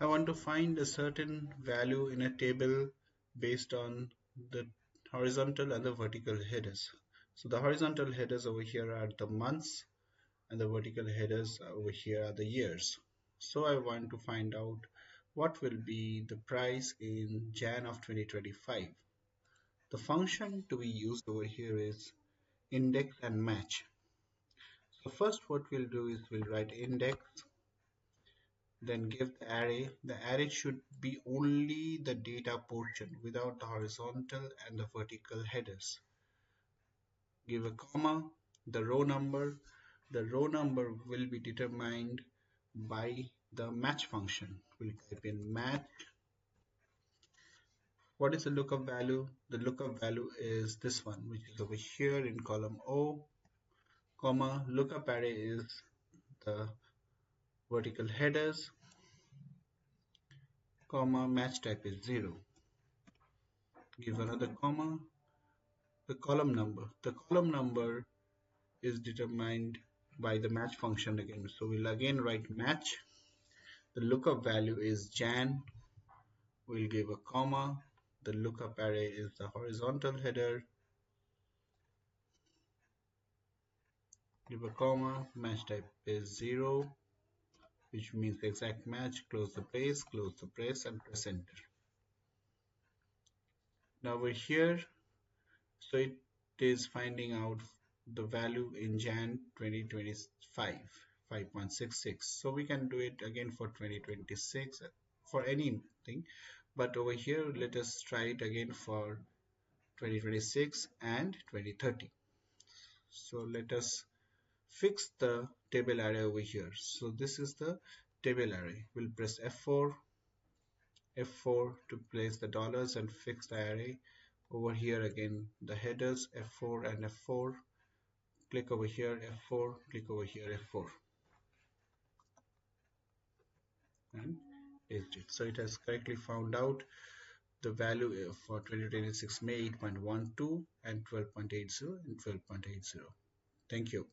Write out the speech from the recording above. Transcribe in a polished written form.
I want to find a certain value in a table based on the horizontal and the vertical headers. So the horizontal headers over here are the months and the vertical headers over here are the years. So I want to find out what will be the price in Jan of 2025. The function to be used over here is index and match. So first what we'll do is we'll write index, then give the array. The array should be only the data portion without the horizontal and the vertical headers. Give a comma, the row number. The row number will be determined by the match function. We'll type in match. What is the lookup value? The lookup value is this one, which is over here in column O, comma, lookup array is the vertical headers, comma, match type is 0. Give another comma, the column number. The column number is determined by the match function again. So we'll again write match. The lookup value is Jan. We'll give a comma. The lookup array is the horizontal header. Give a comma. Match type is 0, which means the exact match. Close the brace, and press enter. Now we're here. So it is finding out the value in Jan 2025, 5.66. So we can do it again for 2026 for anything. But over here, let us try it again for 2026 and 2030. So let us fix the table array over here. So this is the table array. We'll press F4 to place the dollars and fix the array. Over here again the headers F4 and F4. Click over here F4, click over here F4, and paste it. So it has correctly found out the value for 2026 May 8.12 and 12.80 and 12.80. Thank you.